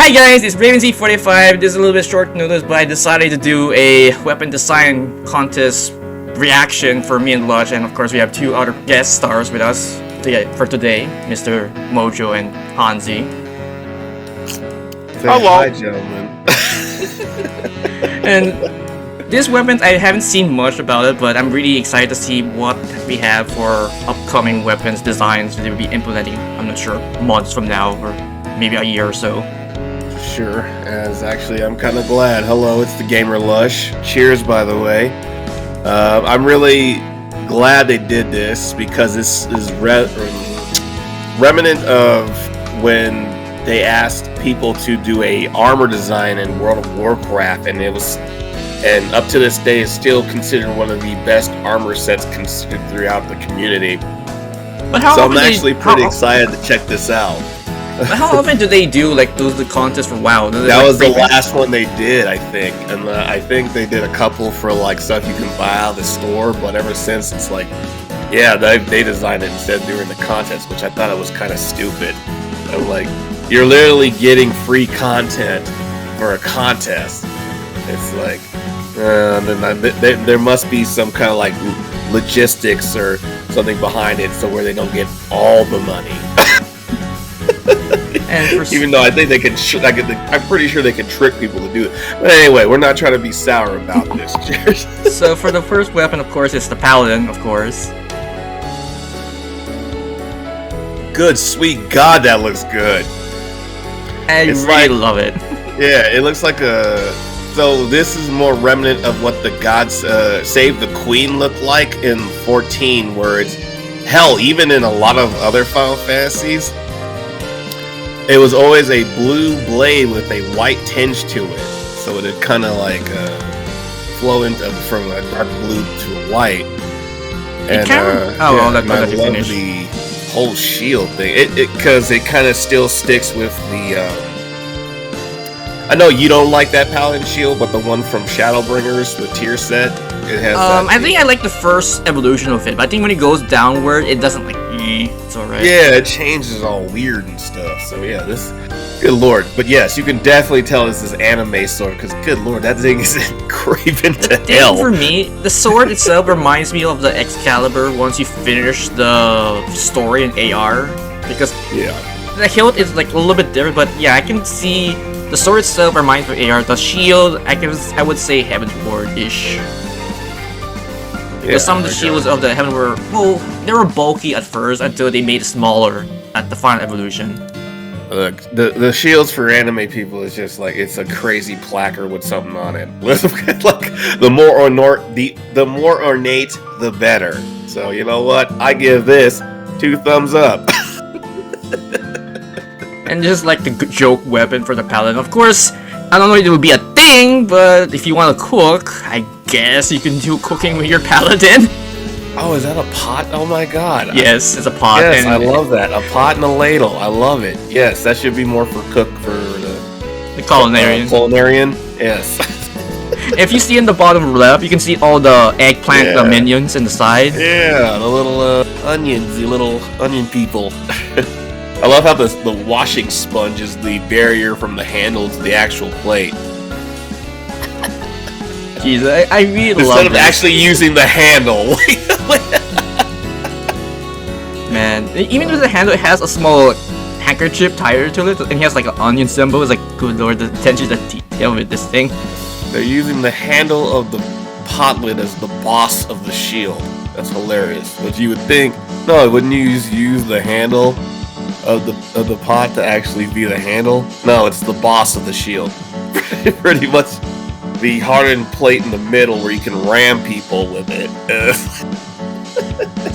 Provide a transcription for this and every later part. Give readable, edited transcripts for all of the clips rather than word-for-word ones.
Hi guys, it's BravenZ45. This is a little bit short notice, but I decided to do a weapon design contest reaction for me and Lush, and of course we have two other guest stars with us for today, Mr. Mojo and Hanzi. Hello. Hi, gentlemen. And this weapon, I haven't seen much about it, but I'm really excited to see what we have for upcoming weapons designs that we'll be implementing. I'm not sure, months from now, or maybe a year or so. Sure, as actually I'm kind of glad. Hello, it's the GamerLush. Cheers, by the way. I'm really glad they did this because this is remnant of when they asked people to do a armor design in World of Warcraft, and up to this day is still considered one of the best armor sets considered throughout the community. But how so I'm actually pretty excited to check this out. How often do they do the contests for WoW? That was the last one they did, I think, and I think they did a couple for stuff you can buy out of the store. But ever since, it's they designed it instead of doing the contest, which I thought it was kind of stupid. I'm like, you're literally getting free content for a contest. It's like, there must be some kind of logistics or something behind it, so where they don't get all the money. Even though I think they can, I'm pretty sure they can trick people to do it. But anyway, we're not trying to be sour about this. Cheers. So for the first weapon, of course, it's the Paladin, of course. Good, sweet God, that looks good. I really love it. Yeah, it looks like a... So this is more remnant of what the gods Save the Queen looked like in 14, where it's... Hell, even in a lot of other Final Fantasies, it was always a blue blade with a white tinge to it, so it would kind of flow into from a dark blue to a white. And I love the whole shield thing. Because it kind of still sticks with the. I know you don't like that Paladin shield, but the one from Shadowbringers, the tier set, it has. I think I like the first evolution of it, but I think when it goes downward, it doesn't it's alright. Yeah, it changes all weird and stuff. So yeah, this, good lord. But yes, you can definitely tell this is anime sword, because good lord, that thing is graven to hell. For me, the sword itself reminds me of the Excalibur once you finish the story in AR, because the hilt is a little bit different, but yeah, I can see the sword itself reminds me of AR. The shield, I would say Heavenward-ish. Because some of the shields of the Heaven they were bulky at first until they made it smaller at the final evolution. Look, the shields for anime people is just it's a crazy placard with something on it. The more ornate, the better. So you know what? I give this 2 thumbs up. And just the joke weapon for the Paladin. Of course, I don't know if it would be a thing, but if you want to cook, I guess you can do cooking with your Paladin. Oh, is that a pot? Oh my god. Yes, it's a pot. Yes, I love that. A pot and a ladle. I love it. Yes, that should be more for the culinarian. Culinarian, yes. If you see in the bottom left, you can see all the eggplant minions in the side. Yeah, the little onions, the little onion people. I love how the washing sponge is the barrier from the handle to the actual plate. Jeez, I really love it. Instead of actually using the handle. Man, even with the handle, it has a small handkerchief tied to it, and he has an onion symbol. It's good lord, the attention to detail with this thing. They're using the handle of the pot lid as the boss of the shield. That's hilarious. But you would think, no, wouldn't you use the handle of the pot to actually be the handle? No, it's the boss of the shield. Pretty much. The hardened plate in the middle where you can ram people with it.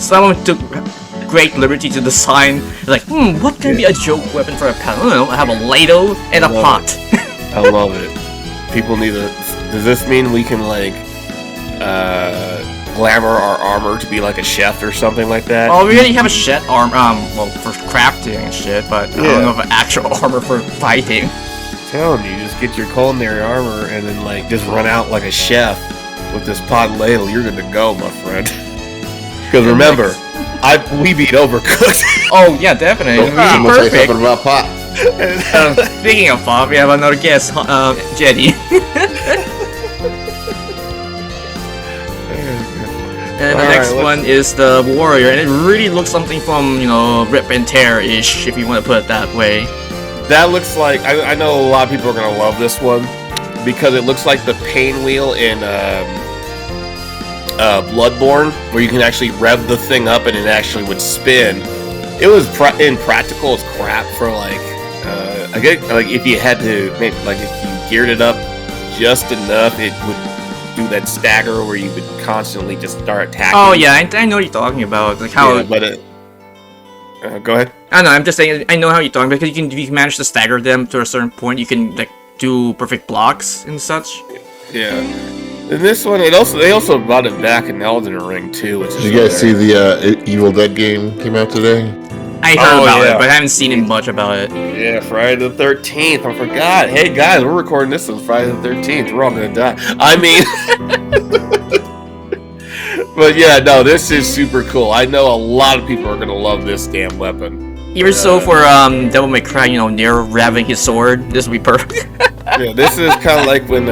Someone took great liberty to design, what can be a joke weapon for a Paladin? I don't know, I have a ladle and a pot. I love it. People need to... Does this mean we can, glamour our armor to be like a chef or something like that? Oh, we already have a chef armor, for crafting and shit, but I don't know if an actual armor for fighting. Telling you, just get your culinary armor and then just run out like a chef with this pot and ladle. You're good to go, my friend. Because remember, we beat Overcooked. Oh yeah, definitely. Perfect. Say something about pot. Speaking of pop, we have another guest, Jenny. And the next one is the warrior, and it really looks something from, Rip and Tear-ish, if you want to put it that way. That looks like, I know a lot of people are going to love this one, because it looks like the pain wheel in Bloodborne, where you can actually rev the thing up and it actually would spin. It was impractical as crap for I get if you had to if you geared it up just enough, it would do that stagger where you would constantly just start attacking. Oh yeah, I know what you're talking about. Like how. Yeah, but go ahead. I don't know. I'm just saying. I know how you're talking because if you can manage to stagger them to a certain point, you can do perfect blocks and such. Yeah. And this one, they also brought it back in Elden Ring too. Which Did you guys see the Evil Dead game came out today? I heard about it, but I haven't seen much about it. Yeah, Friday the 13th. I forgot. Hey guys, we're recording this on Friday the 13th. We're all gonna die. I mean, but yeah, no, this is super cool. I know a lot of people are gonna love this damn weapon. Even so, for Devil May Cry, near grabbing his sword, this would be perfect. Yeah, this is kind of like when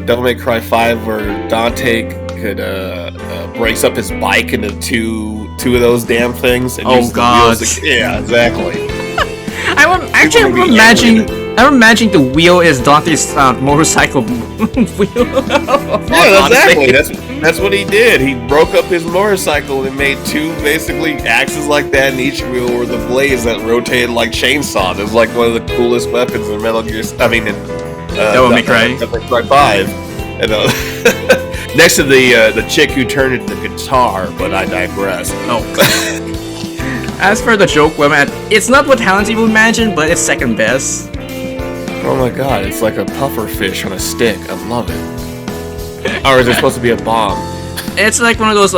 Devil May Cry 5, where Dante could breaks up his bike into two of those damn things. And God! Yeah, exactly. I'm imagining the wheel is Dante's motorcycle wheel. Yeah, exactly. That's what he did. He broke up his motorcycle and made two basically axes like that, and each wheel were the blades that rotated like chainsaws. It was like one of the coolest weapons in Metal Gear. Devil May Cry 5. And, next to the chick who turned into the guitar, but I digress. Oh. As for the joke weapon, it's not what talents you would imagine, but it's second best. Oh my god, it's like a puffer fish on a stick. I love it. Or is it supposed to be a bomb? It's like one of those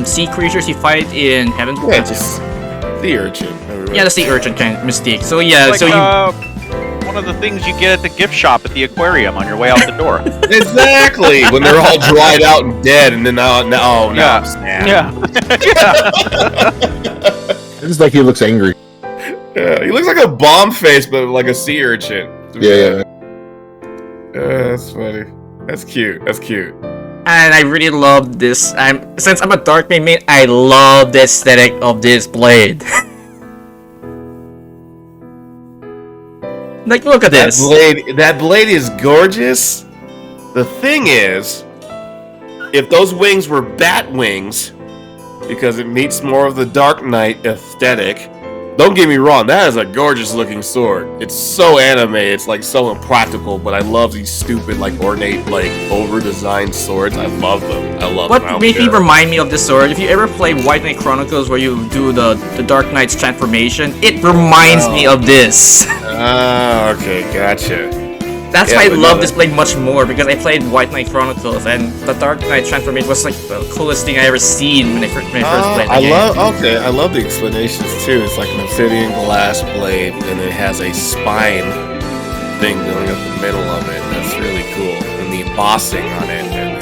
sea creatures you fight in Heaven. Yeah, just sea urchin. Yeah, the sea urchin kind of mystique. So yeah, like, one of the things you get at the gift shop at the aquarium on your way out the door. Exactly, when they're all dried out and dead, and then now. Yeah. It's like he looks angry. Yeah, he looks like a bomb face, but like a sea urchin. Yeah. That's funny. That's cute. And I really love this. Since I'm a Dark main, I love the aesthetic of this blade. Like, look at this. That blade is gorgeous. The thing is, if those wings were bat wings, because it meets more of the Dark Knight aesthetic. Don't get me wrong, that is a gorgeous looking sword. It's so anime, it's like so impractical, but I love these stupid, like ornate, like over-designed swords. I love them. What made me remind me of this sword, if you ever play White Knight Chronicles where you do the Dark Knight's transformation, it reminds me of this. Okay, gotcha. That's why I love this blade much more, because I played White Knight Chronicles, and the Dark Knight transformation was like the coolest thing I ever seen when I first played the game. I love the explanations too. It's like an obsidian glass blade, and it has a spine thing going up the middle of it. That's really cool. And the embossing on it, and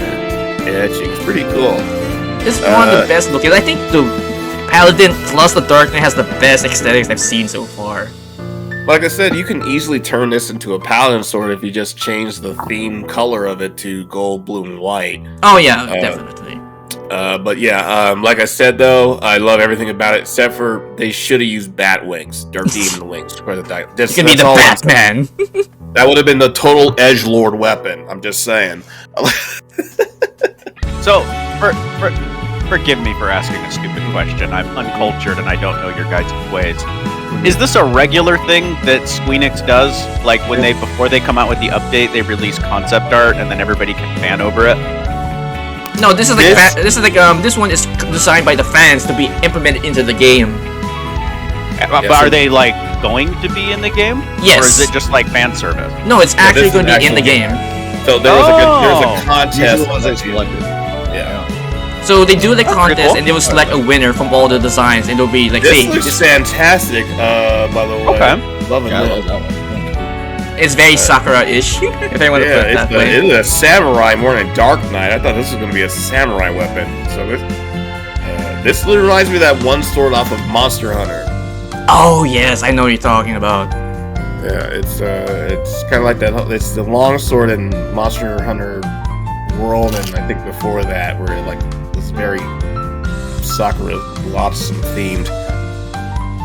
the etching. It's pretty cool. This is one of the best looking. I think the Paladin plus the Dark Knight has the best aesthetics I've seen so far. Like I said, you can easily turn this into a Paladin sword if you just change the theme color of it to gold, blue, and white. Oh yeah, definitely. But yeah, like I said though, I love everything about it except for they should have used bat wings, or demon wings. You can be the Batman. That would have been the total edgelord weapon. I'm just saying. So, forgive me for asking a stupid question. I'm uncultured and I don't know your guys' ways. Is this a regular thing that Squeenix does? Like when before they come out with the update, they release concept art and then everybody can fan over it? No, this one is designed by the fans to be implemented into the game. But are they like going to be in the game? Yes. Or is it just like fan service? No, it's actually going to be in the game. So there was a contest. Yeah. So they do the contest cool. And they will select a winner from all the designs, and it'll be like, this looks fantastic. By the way, okay, love it. It's very Sakura-ish, if I want to put it that way. It is a samurai more than a Dark Knight. I thought this was going to be a samurai weapon. So this reminds me of that one sword off of Monster Hunter. Oh yes, I know what you're talking about. Yeah, it's kind of like that. It's the longsword in Monster Hunter World, and I think before that, where it like was very Sakura Blossom themed.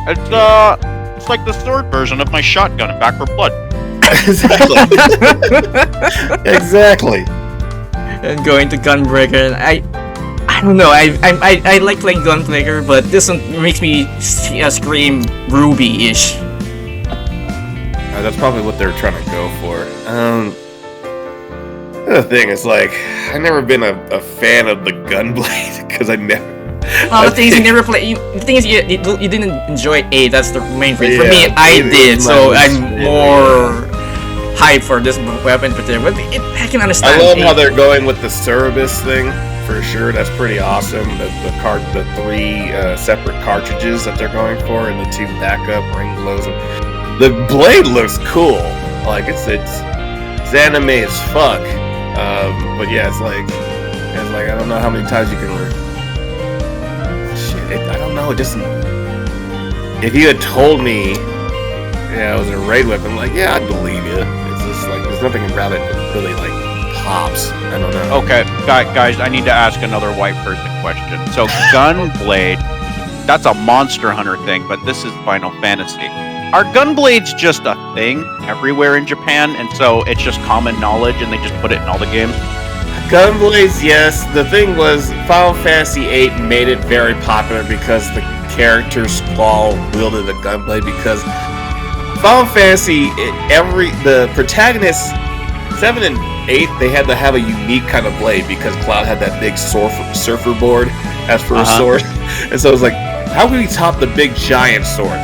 It's like the sword version of my shotgun in Back 4 Blood. Exactly. Exactly. And going to Gunbreaker, I don't know. I like playing Gunbreaker, but this one makes me scream Ruby-ish. That's probably what they're trying to go for. The thing is, like, I've never been a fan of the Gunblade because I never. Well, the thing is, you never play. The thing is, you didn't enjoy 8. That's the main reason. For me, Yeah, I it did, is so nice. I'm more hyped for this weapon particular. But I can understand. I love 8. how they're going with the Cerebus thing for sure. That's pretty awesome. The 3 separate cartridges that they're going for, and the 2 backup ring glows. The blade looks cool. Like it's anime as fuck. But yeah, it's like I don't know how many times you can. I don't know. It just. If you had told me, yeah, it was a raid weapon, like, yeah, I'd believe you. It's just like there's nothing about it that really like pops. I don't know. Okay, guys, I need to ask another white person question. So, Gunblade, that's a Monster Hunter thing, but this is Final Fantasy. Are Gunblades just a thing everywhere in Japan, and so it's just common knowledge, and they just put it in all the games? Gunblades, yes. The thing was, Final Fantasy VIII made it very popular because the character Squall wielded a gunblade. Because Final Fantasy, the protagonists 7 and 8, they had to have a unique kind of blade because Cloud had that big surfer board as for a sword, and so it was like, how can we top the big giant sword?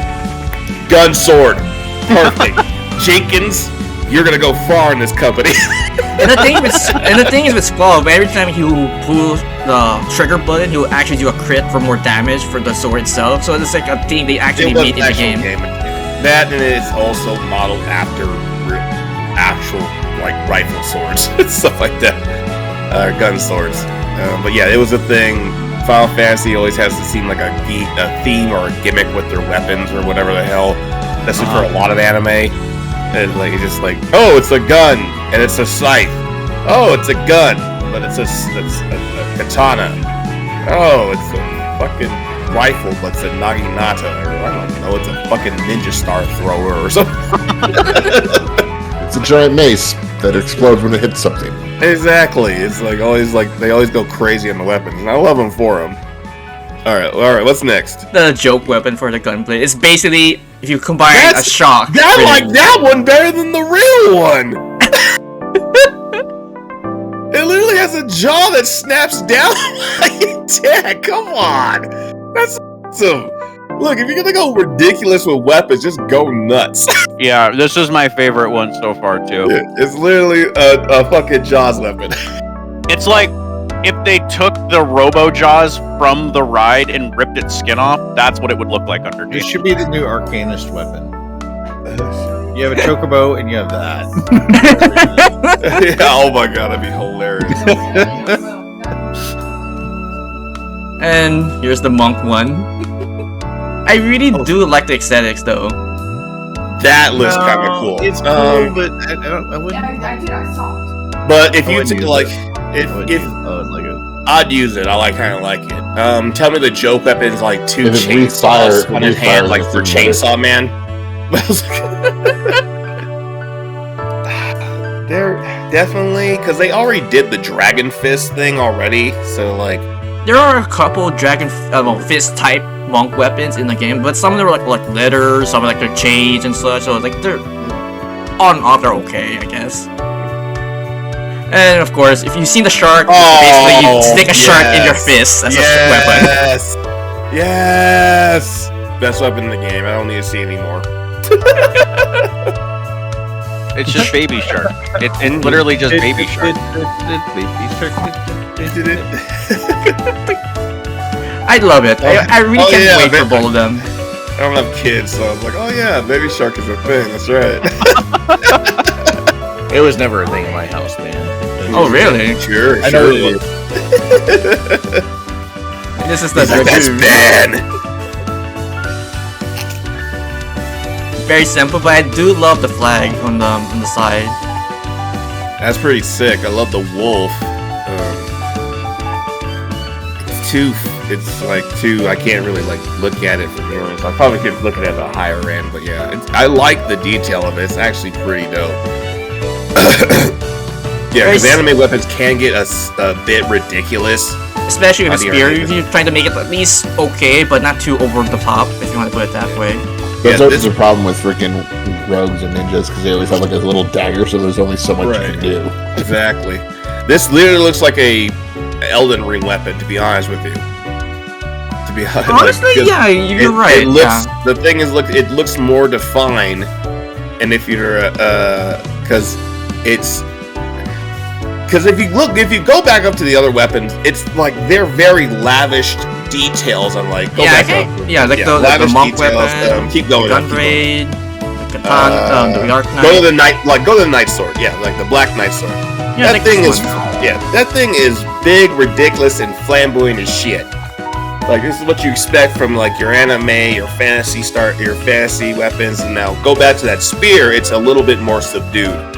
Gun sword, perfect. Jenkins, you're gonna go far in this company. And the thing is with Squall, every time he pulls the trigger button, he'll actually do a crit for more damage for the sword itself. So it's like a thing they actually made in the game. That, and it's also modeled after actual like rifle swords and stuff like that, gun swords. But yeah, it was a thing. Final Fantasy always has to seem like a theme or a gimmick with their weapons or whatever the hell. That's for a lot of anime. And like it's just like, oh, it's a gun and it's a scythe. Oh, it's a gun, but it's a katana. Oh, it's a fucking rifle, but it's a naginata, or I don't know, it's a fucking ninja star thrower or something. It's a giant mace that explodes when it hits something. Exactly. It's like they always go crazy on the weapons, and I love them for them. All right. What's next? The joke weapon for the gunblade. It's basically if you combine a shock. I like that one better than the real one. It literally has a jaw that snaps down like a deck. Come on, that's awesome. Look, if you're gonna go ridiculous with weapons, just go nuts. Yeah, this is my favorite one so far too. It's literally a fucking Jaws weapon. It's like if they took the Robo Jaws from the ride and ripped its skin off, that's what it would look like underneath. It should be the new Arcanist weapon. You have a chocobo and you have that. Yeah, oh my god, that'd be hilarious. And here's the monk one. I really do like the aesthetics though. That looks kind of cool. It's cool, but I wouldn't. I saw it. But if you wouldn't take use like, it. I wouldn't like it. I'd use it. I kind of like it. Tell me the joke weapon's like 2 If it chainsaws refire- on his hand, like for it's even better. Chainsaw Man. They're definitely, because they already did the Dragon Fist thing already. So like, There are a couple dragon fist type monk weapons in the game, but some of them are like leather, some are like they're chains and such. So like they're on and off, they're okay, I guess. And of course, if you've seen the shark, basically you stick a shark in your fist as a weapon. Yes. Best weapon in the game. I don't need to see anymore. It's just Baby Shark. It's literally just Baby Shark. I love it. I really can't wait for both of them. I don't have kids, so I was like, oh yeah, Baby Shark is a thing. That's right. It was never a thing in my house, man. Oh really? Sure, I know sure. it is. This is the That's Ben. very simple, but I do love the flag on the side. That's pretty sick. I love the wolf. It's like too. I can't really like look at it from here. So I probably could look at it at the higher end, but yeah, I like the detail of it. It's actually pretty dope. Yeah, because anime weapons can get a bit ridiculous. Especially with a spear, if you're trying to make it at least okay, but not too over the top, if you want to put it that way. That's always the problem with freaking rogues and ninjas, because they always have like a little dagger, so there's only so much you can do. Exactly. This literally looks like a Elden Ring weapon, to be honest with you. To be honest, honestly, yeah, you're right. It looks, the thing is, it looks more defined, and if you're because if you go back up to the other weapons, it's like they're very lavish details on like the monk weapon, keep going, gun blade, the katana, the dark knight. Go to the knight sword, like the black knight sword. Yeah, that thing is big, ridiculous, and flamboyant as shit. Like this is what you expect from like your anime, your fantasy weapons, and now go back to that spear. It's a little bit more subdued.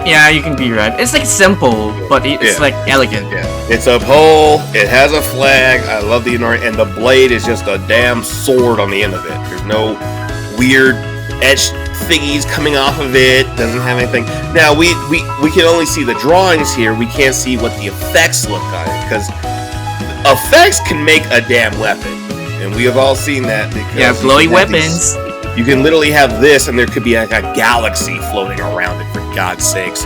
Yeah, you can be right. It's like simple, but it's like elegant. Yeah, it's a pole. It has a flag. I love the and the blade is just a damn sword on the end of it. There's no weird etched thingies coming off of it. Doesn't have anything. Now we can only see the drawings here. We can't see what the effects look like because effects can make a damn weapon, and we have all seen that. Because blowy weapons. You can literally have this, and there could be like a galaxy floating around it, for God's sakes.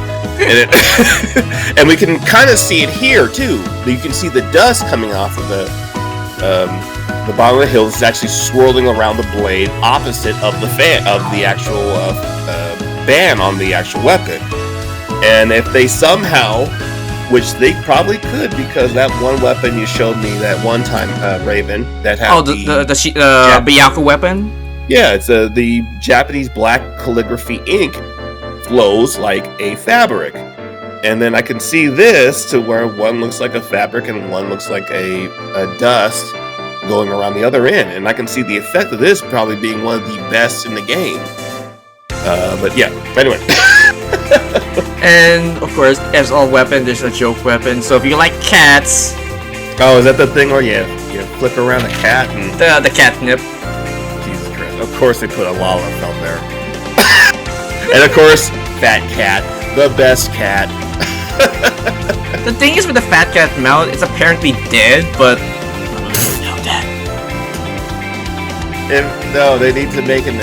And we can kind of see it here, too. You can see the dust coming off of the bottom of the hill. It's actually swirling around the blade opposite of the actual band on the actual weapon. And if they somehow, which they probably could, because that one weapon you showed me that one time, Raven, that had the Byaku weapon? Yeah, it's the Japanese black calligraphy ink flows like a fabric. And then I can see this to where one looks like a fabric and one looks like a dust going around the other end. And I can see the effect of this probably being one of the best in the game. But yeah, anyway. And of course, as all weapons, there's a joke weapon. So if you like cats... Oh, is that the thing where you flip around a cat? And the catnip. Of course they put a Lalafell there. And of course, Fat Cat. The best cat. The thing is with the Fat Cat mount, it's apparently dead, but... no, dead. No, they need to make an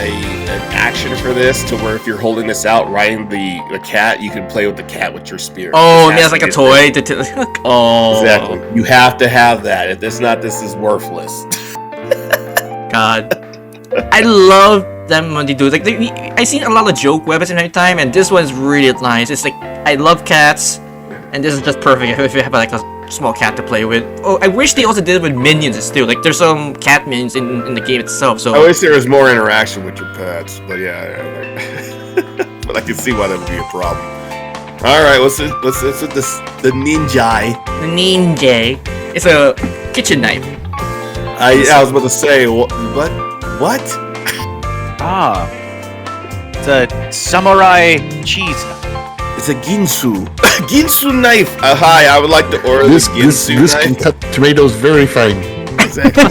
action for this, to where if you're holding this out, riding the cat, you can play with the cat with your spear. Oh, yeah, it's like a toy. Oh. Exactly. You have to have that. If it's not, this is worthless. God. I love them when they do like I seen a lot of joke weapons in my time, and this one's really nice. It's like I love cats, and this is just perfect if you have like a small cat to play with. Oh, I wish they also did it with minions too. Like there's some cat minions in the game itself. So I wish there was more interaction with your pets, but yeah. But I can see why that would be a problem. All right, what's with this? The ninja. The ninja. It's a kitchen knife. I was about to say what? What? It's a samurai cheese knife. It's a ginsu. Ginsu knife. Hi, I would like to order this ginsu knife. This can cut tomatoes very fine. Exactly.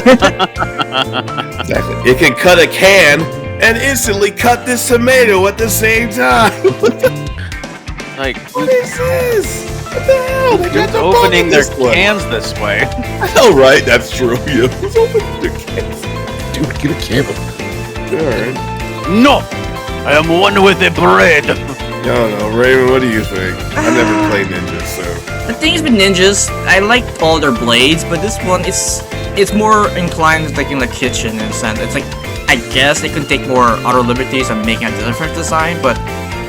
Exactly. It can cut a can and instantly cut this tomato at the same time. Like, what is this? What the hell? Who's opening their cans this way? Oh, right. That's true. Yeah. Who's opening their cans? Dude, get a candle. Alright. No! I am one with the bread! No, Raven, what do you think? I never played ninjas, so... The thing is with ninjas, I liked all their blades, but this one, it's more inclined like in the kitchen in a sense. It's like, I guess they could take more auto liberties and making a different design, but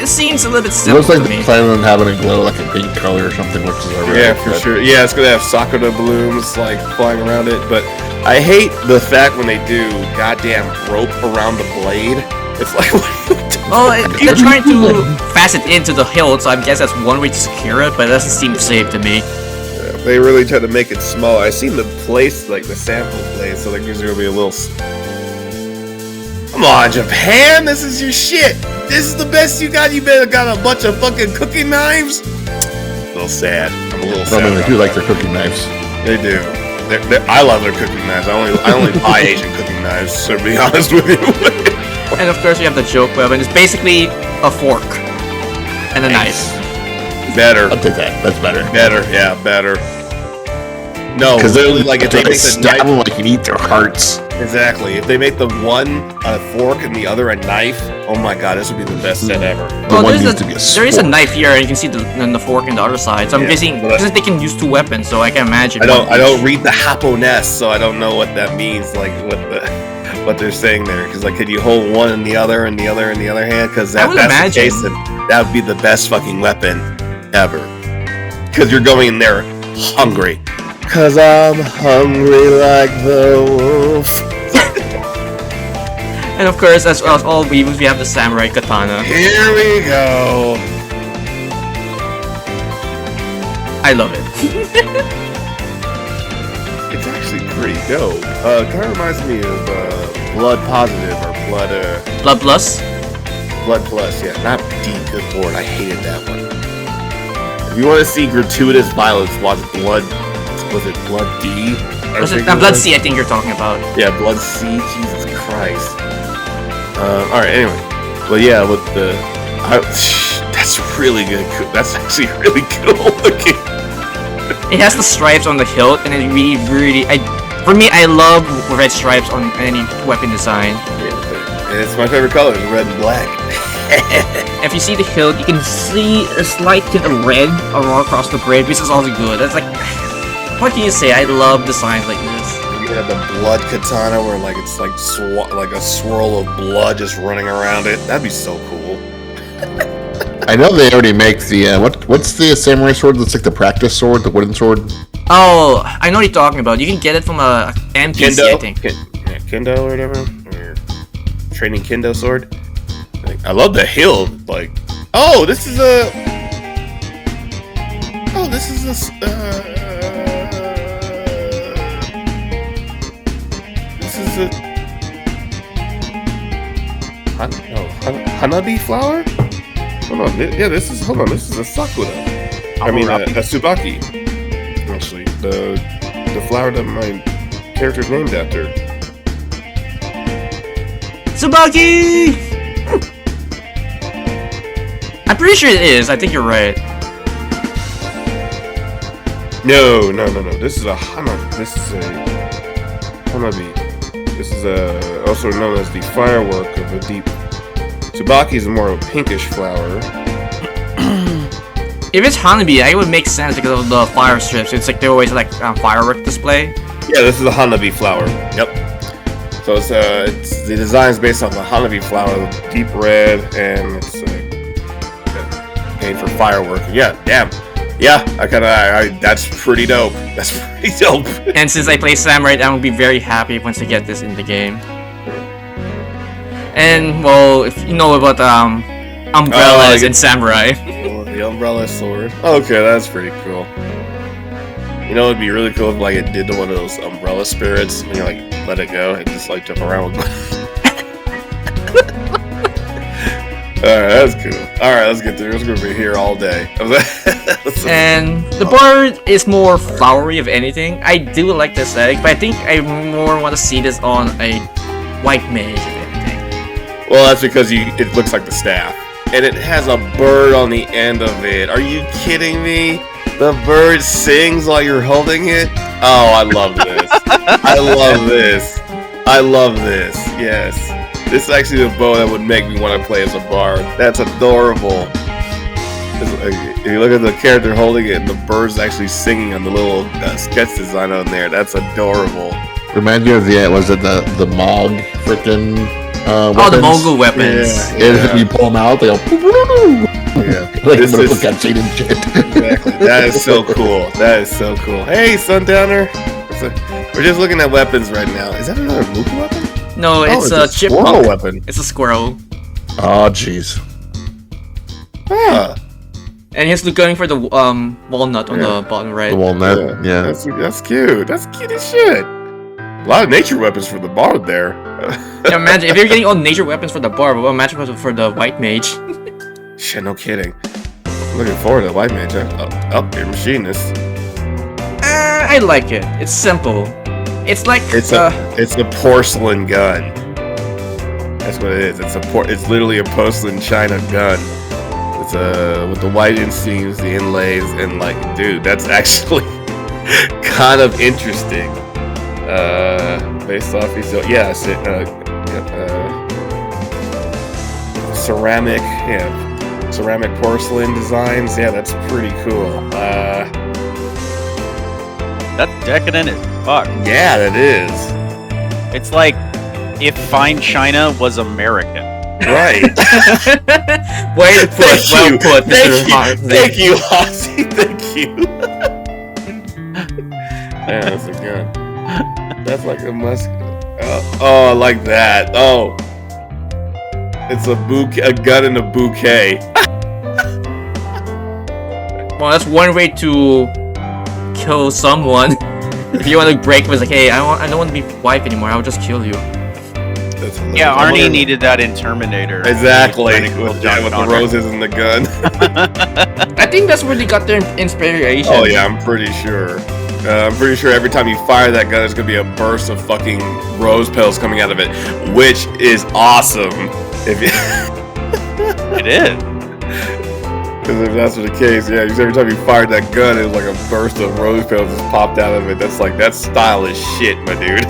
it seems a little bit It simple looks like to me. they're planning on having it glow like a pink color or something, which is alright. Yeah, for sure. Yeah, it's gonna have sakura blooms like flying around it, but I hate the fact when they do goddamn rope around the blade. It's like, what are you doing? Well, they're trying to fasten it into the hilt, so I guess that's one way to secure it, but it doesn't seem safe to me. Yeah, they really try to make it small. I seen the place, like the sample place, so like there's gonna be a little. Come on, Japan, this is your shit. This is the best you got. You better got a bunch of fucking cooking knives. A little sad. I'm a little sad. They do like their cooking knives. They do. I love their cooking knives. I only buy Asian cooking knives, to be honest with you. And of course, we have the joke weapon. It's basically a fork and a knife. Better. I'll take that. That's better. Better. Yeah, better. No, because literally, like if they make the stab knife, them like you eat their hearts. Exactly. If they make the one a fork and the other a knife, oh my god, this would be the best set ever. Well, there is a knife here, and you can see the fork on the other side. So I'm guessing because they can use two weapons, so I can imagine. I don't read the Haponess, so I don't know what that means. Like what they're saying there. Because like, could you hold one in the other and the other in the other hand? Because that's the case, then that would be the best fucking weapon ever. Because you're going in there hungry. Cause I'm hungry like the wolf. And of course, as all weavers, we have the samurai katana. Here we go. I love it. It's actually pretty dope. Kind of reminds me of Blood Positive or Blood Plus. Blood Plus, yeah. Not D. Good lord, I hated that one. If you want to see gratuitous violence, watch Blood. Was it Blood D? Blood C, I think you're talking about. Yeah, Blood C. Jesus Christ. Alright, anyway. But yeah, with the... that's really good. That's actually really cool looking. It has the stripes on the hilt, and it really... For me, I love red stripes on any weapon design. And it's my favorite color, red and black. If you see the hilt, you can see a slight tint of red all across the blade, which is also good. That's like... What can you say? I love designs like this. You have the blood katana where like it's like like a swirl of blood just running around it. That'd be so cool. I know they already make the what's the samurai sword that's like the practice sword, the wooden sword? Oh, I know what you're talking about. You can get it from a NPC, Kendo? I think. Kendo or whatever, or training kendo sword. I love the hilt. Like, oh, this is a. Oh, this is a. Hanabi flower? Hold on, this is a sakura. I mean, a tsubaki. Actually, the flower that my character's named after. Tsubaki! I'm pretty sure it is. I think you're right. No. This is a hanabi. This is a hanabi. This is also known as the firework of a deep. Tsubaki is more of a pinkish flower. If it's Hanabi, it would make sense because of the fire strips. It's like they always like firework display. Yeah, this is a Hanabi flower. Yep. So it's the design is based off the Hanabi flower, the deep red, and it's made for firework. Yeah, damn. Yeah, that's pretty dope. That's pretty dope. And since I play Samurai, I will be very happy once I get this in the game. And, well, if you know about umbrellas in Samurai. The umbrella sword. Okay, that's pretty cool. You know, it'd be really cool if like it did one of those umbrella spirits, and you like let it go and just like jump around. Alright, that's cool. Alright, let's get through. We're gonna be here all day. And the bard is more flowery, if anything. I do like the aesthetic, but I think I more want to see this on a white mage, if anything. Well, that's because it looks like the staff. And it has a bird on the end of it. Are you kidding me? The bird sings while you're holding it? Oh, I love this. I love this. I love this. Yes. This is actually the bow that would make me want to play as a bard. That's adorable. If you look at the character holding it and the bird's actually singing on the little sketch design on there, that's adorable. Reminds me of the Mog frickin' weapons. The Mogul weapons. Yeah. If you pull them out, they go. Yeah. Like This is cutscene and shit. exactly. That is so cool. That is so cool. Hey, Sundowner. We're just looking at weapons right now. Is that another Mooka weapon? No, it's a squirrel chipmunk weapon. It's a squirrel. Oh, jeez. Ah. And he's going for the walnut on the bottom right. The walnut. Yeah. That's cute. That's cute as shit. A lot of nature weapons for the bard there. Yeah, imagine if you're getting all nature weapons for the barb, well, imagine for the white mage. Shit, no kidding. Looking forward to the white mage. Your machinist. I like it. It's simple. It's like It's a porcelain gun. That's what it is. It's literally a porcelain china gun. It's with the white inseams, the inlays, and like, dude, that's actually kind of interesting. Based off these, ceramic porcelain designs. Yeah, that's pretty cool. That's decadent as fuck. Yeah, that is. It's like if fine china was American. Right. Way to put. Well put. Thank you, Ozzy. Thank you. Yeah, that's a gun. That's like a musk. Oh, I like that. Oh, it's a gun in a bouquet. Well, that's one way to kill someone. If you want to break, it was like, hey, I don't want to be wife anymore. I'll just kill you. Yeah, Arnie needed that in Terminator. Exactly. With the roses and the gun. I think that's where they got their inspiration. Oh yeah, I'm pretty sure. I'm pretty sure every time you fire that gun, there's gonna be a burst of fucking rose petals coming out of it, which is awesome. If you It is. Because if that's the case, yeah, because every time you fired that gun, it was like a burst of rose petals just popped out of it. That's stylish shit, my dude.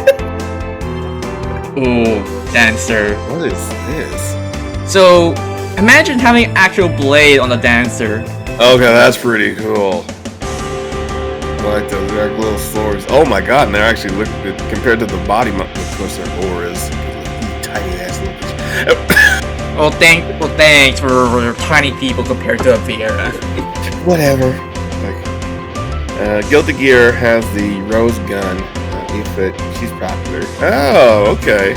Ooh, dancer. What is this? So, imagine having an actual blade on the dancer. Okay, that's pretty cool. I like those. They're like little swords. Oh my god, and they're actually compared to the body, of course, their auras. Tiny ass little. Well, thanks for tiny people compared to a Viera. Whatever. Guilty Gear has the rose gun. She's popular. Oh, okay.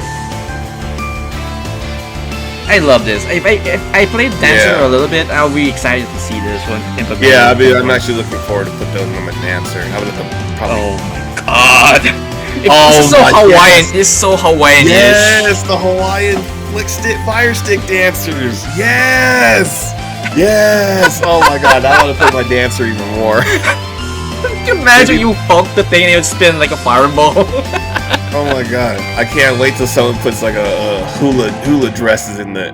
I love this. If I played Dancer a little bit, I'll be excited to see this one. Yeah, I'm actually looking forward to put those on my Dancer. I would have probably. Oh my god! It's so Hawaiian. It's so Hawaiian. Yes, the Hawaiian fire stick dancers. Yes. Oh my god, I want to play my Dancer even more. Can you imagine you poke the thing and it would spin like a fireball? Oh my god! I can't wait till someone puts like a hula dresses in the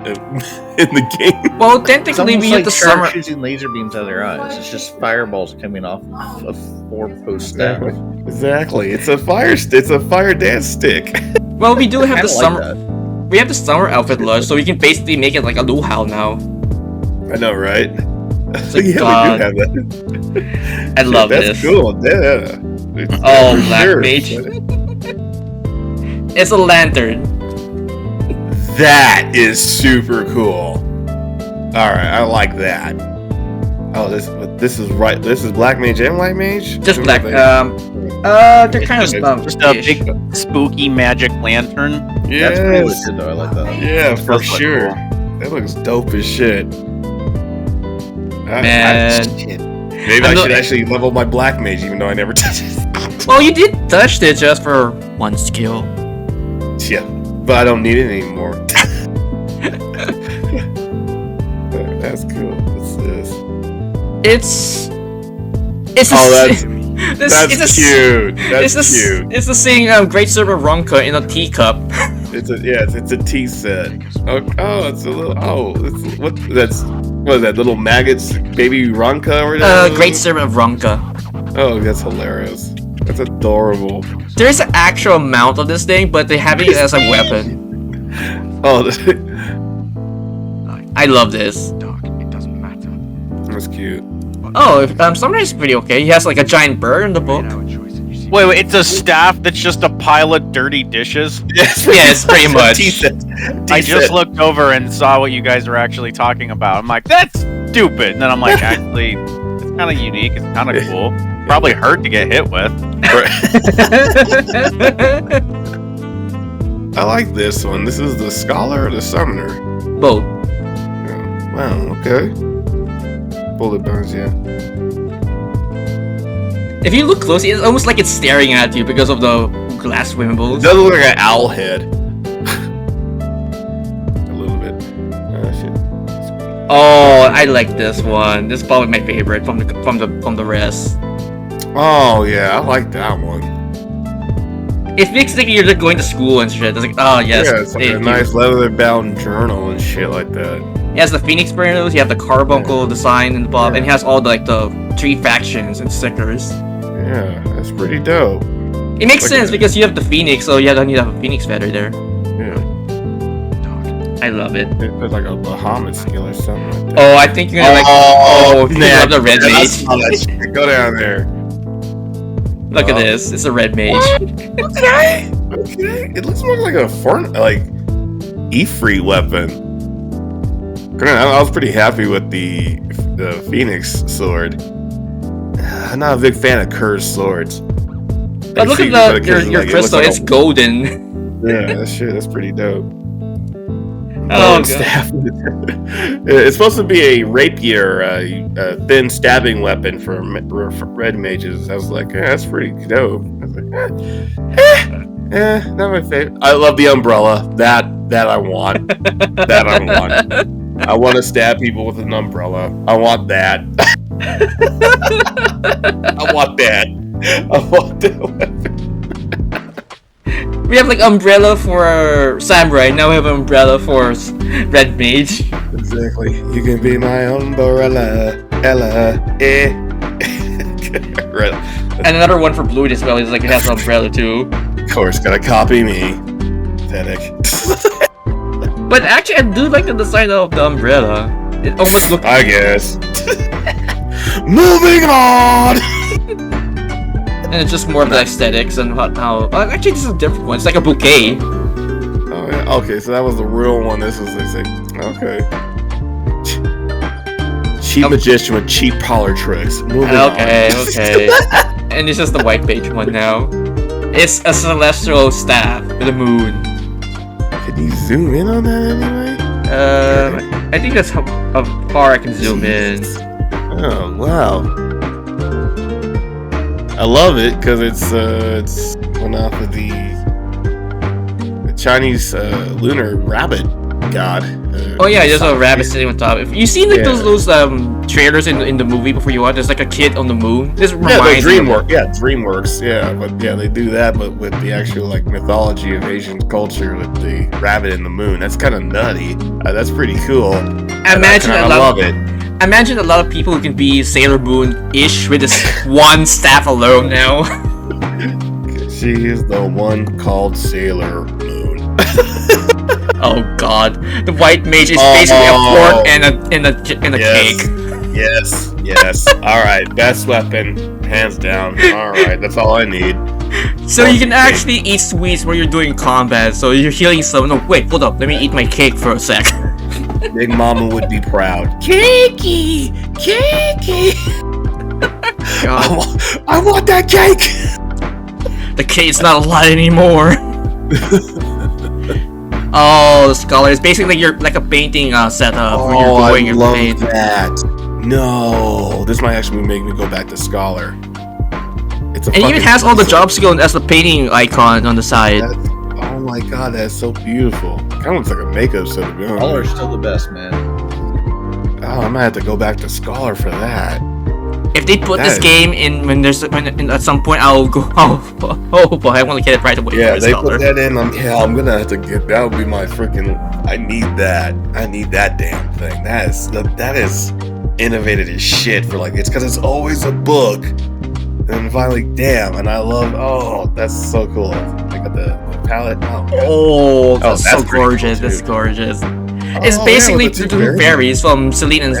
game. Well, technically we have the summer shooting laser beams out of their eyes. It's just fireballs coming off a 4-post stack. Exactly. It's a fire dance stick. Well, we do have the summer. That. We have the summer outfit lush, so we can basically make it like a luau now. I know, right? Like, yeah, god. we do have that. I love That's this. cool. Yeah. Oh, Black Mage. It's a lantern. That is super cool. All right, I like that. Oh, this is right. This is Black Mage and White Mage. Just black. They're kind of just a big spooky magic lantern. Yeah, That's pretty legit though. I like that. Yeah, for That's sure. cool. That looks dope as shit. Man. Maybe I should actually level my Black Mage, even though I never touched it. Well, you did touch it just for one skill. Yeah, but I don't need it anymore. That's cool. What's this? It's That's cute. That's cute. It's the same Great Server Ronka in a teacup. It's a tea set. It's a little. What is that? Little maggots, baby Ronka or whatever? Great Server of Ronka. Oh, that's hilarious. That's adorable. There's an actual mount of this thing, but they have it as a weapon. Oh, I love this. that's cute. Oh, Samurai is pretty okay. He has like a giant bird in the book. Wait, it's a staff that's just a pile of dirty dishes? Yes, pretty much. Tea set. I just looked over and saw what you guys were actually talking about. I'm like, that's stupid. And then I'm like, actually, it's kind of unique. It's kind of cool. Probably hurt to get hit with. I like this one. This is the Scholar or the Summoner? Both. Oh, wow, okay. Bullet bones, yeah. If you look closely, it's almost like it's staring at you because of the glass It wimbles. does look like an owl head. Shit. Oh, I like this one. This is probably my favorite from the rest. Oh yeah, I like that one. It makes like you're just going to school and shit. It's like, oh yes, Yeah, it's like a nice leather-bound journal and shit like that. It has the Phoenix Sparrows, you have the carbuncle design in the bottom, and it has all the 3 factions and stickers. Yeah, that's pretty dope. It makes sense because you have the Phoenix, so you don't need to have a Phoenix feather there. Yeah. I love it. It's like a Bahamut skill or something like that. Oh, I think you're gonna like. Oh, you love the red mage. Go down there. Look at this. It's a red mage. Okay. It looks more like a Ifrit weapon. I was pretty happy with the Phoenix sword. I'm not a big fan of cursed swords. But look at your crystal. It's golden. Yeah, that's pretty dope. Oh, staff. It's supposed to be a rapier, a thin stabbing weapon for red mages. I was like, that's pretty dope. I was like, not my favorite. I love the umbrella. That I want. That I want. I want to stab people with an umbrella. I want that. I want that. I want that weapon. We have like umbrella for samurai. Now we have umbrella for red mage. Exactly. You can be my umbrella, Ella. Right. And another one for blue as well. It's like it has an umbrella too. Of course, gotta copy me. Pathetic. But actually, I do like the design of the umbrella. It almost looks. I guess. Moving on. And it's just more of the aesthetics and how. Actually, this is a different one. It's like a bouquet. Oh yeah. Okay, so that was the real one. This was like okay. Cheap magician with cheap parlor tricks. Moving on. Okay. And this is the white page one now. It's a celestial staff with a moon. Can you zoom in on that anyway? I think that's how far I can zoom in. Oh wow! I love it because it's one off of the Chinese lunar rabbit god. Oh yeah, there's a rabbit sitting on top. If you seen like those trailers in the movie before you watch, there's like a kid on the moon. This reminds me of DreamWorks. Yeah, but yeah, they do that, but with the actual like mythology of Asian culture with the rabbit in the moon. That's kind of nutty. That's pretty cool. I love it. Imagine a lot of people who can be Sailor Moon-ish with this one staff alone now. She is the one called Sailor Moon. Oh god, the white mage is basically a fork and a cake. Yes. All right, best weapon, hands down. All right, that's all I need. So you can actually eat sweets while you're doing combat. So you're healing someone. No, wait, hold up. Let me eat my cake for a sec. Big Mama would be proud. Cakey. God. I want that cake. The cake's not a lot anymore. Oh, the scholar is basically you're like a painting setup where you're going and paint. That. No, this might actually make me go back to scholar. It even has all the job skill as the painting icon on the side. Oh my god, that's so beautiful. Kind of looks like a makeup set. Scholar's still the best, man. Oh, I might have to go back to scholar for that. If they put this game in at some point, I'll go. Oh boy, I want to get it right away. Yeah, they put that in. I'm gonna have to get. That would be my freaking. I need that damn thing. That is innovative as shit for like. It's because it's always a book. And finally, damn, and I love. Oh, that's so cool. I got the palette. That's so gorgeous. That's gorgeous. It's basically the two fairies from Celine and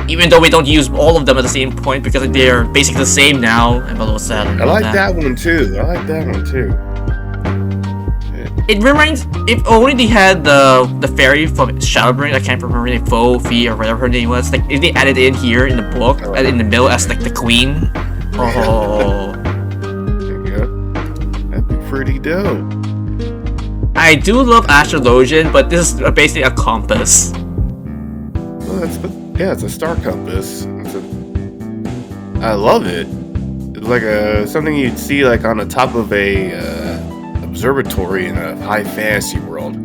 even though we don't use all of them at the same point because they're basically the same now. And below Saturn. I like that one too. It reminds. If only they had the fairy from Shadowbring. I can't remember the Fee or whatever her name was. Like if they added in here in the book, in the middle as like the queen. Oh. There you go. That'd be pretty dope. I do love astrologian, but this is basically a compass. Well, it's a star compass. I love it. It's like something you'd see like on the top of a observatory in a high fantasy world.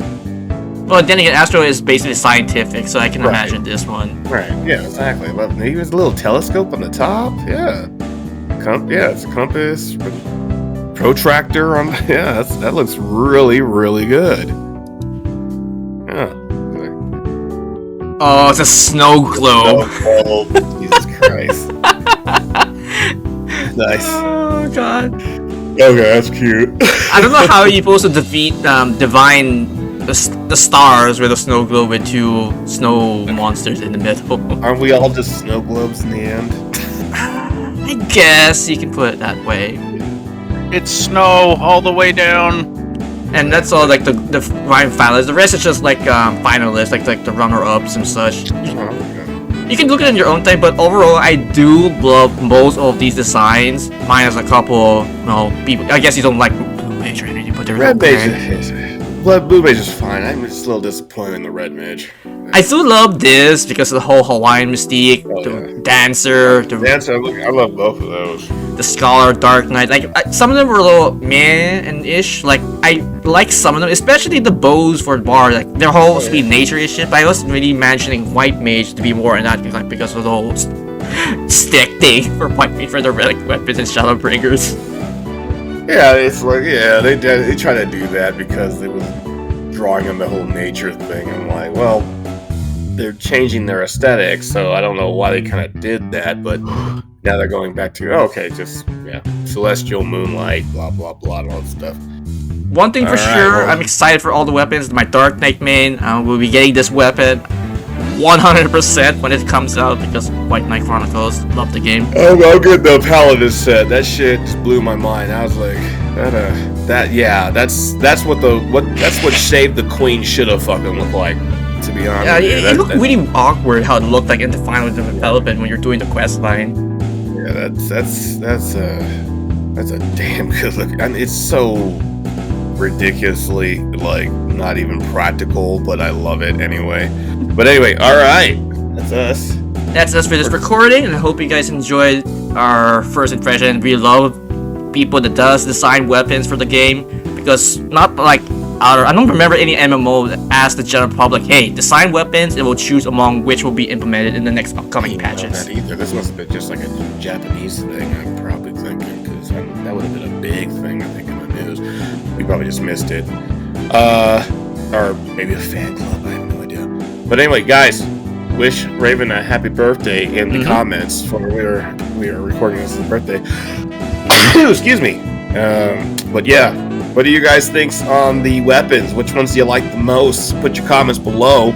Well, then again, Astro is basically scientific, so I can Right. imagine this one. Right. Yeah. Exactly. Maybe it's a little telescope on the top. Yeah. Yeah. It's a compass. Protractor on. Yeah. That looks really, really good. Yeah. Oh, it's a snow globe. Oh, Jesus Christ. Nice. Oh god. Okay, that's cute. I don't know how you're supposed to defeat divine the stars with a snow globe with two snow monsters in the middle. Aren't we all just snow globes in the end? I guess you can put it that way. It's snow all the way down. And that's all like the divine finalists. The rest is just like finalists, like the runner-ups and such. You can look at it in your own time, but overall, I do love most of these designs. Minus a couple, people. I guess you don't like Blue Mage or anything, but they're Red okay. Mage. Blue Mage is fine. I'm just a little disappointed in the Red Mage. I do love this because of the whole Hawaiian mystique, the dancer, the Dancer, I love both of those. the scholar, Dark Knight. Like some of them were a little meh and ish. Like I like some of them, especially the bows for Bar. Like their whole sweet nature is shit. But I was really imagining White Mage to be more in that, like because of the whole stick thing for White Mage for the relic weapons and Shadowbringers. Yeah, it's like they try to do that because it was drawing on the whole nature thing. I'm like, well, they're changing their aesthetics, so I don't know why they kind of did that, but now they're going back to celestial moonlight, blah blah blah, and all that stuff. One thing for Alright, sure, well- I'm excited for all the weapons. My Dark Knight main will be getting this weapon 100% when it comes out because White Knight Chronicles. Love the game. Oh, I'll get the Paladin set. That shit just blew my mind. I was like, that's what Save the Queen should have fucking looked like. To be honest, Yeah, it looked really awkward how it looked like in the final development when you're doing the quest line. Yeah, that's a damn good look. I mean, it's so ridiculously like not even practical, but I love it anyway. But anyway, all right, that's us. That's us for this recording, and I hope you guys enjoyed our first impression. We love people that does design weapons for the game because not like I don't remember any MMO that asked the general public, "Hey, design weapons, and we'll choose among which will be implemented in the next upcoming patches." That either. This must have been just like a Japanese thing. I'm probably thinking because that would have been a big thing. I think in the news. We probably just missed it. Or maybe a fan club. I have no idea. But anyway, guys, wish Raven a happy birthday in the comments. For we are recording this his birthday. Excuse me. But yeah. What do you guys think on the weapons? Which ones do you like the most? Put your comments below.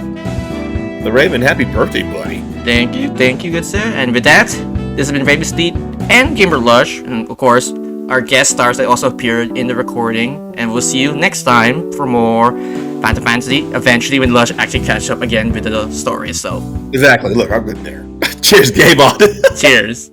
The Raven, happy birthday, buddy. Thank you, good sir. And with that, this has been Raven Steed and GamerLush, and of course, our guest stars that also appeared in the recording. And we'll see you next time for more Phantom Fantasy. Eventually, when Lush actually catch up again with the story. So, Exactly. Look, I'm good there. Cheers, Game On. cheers.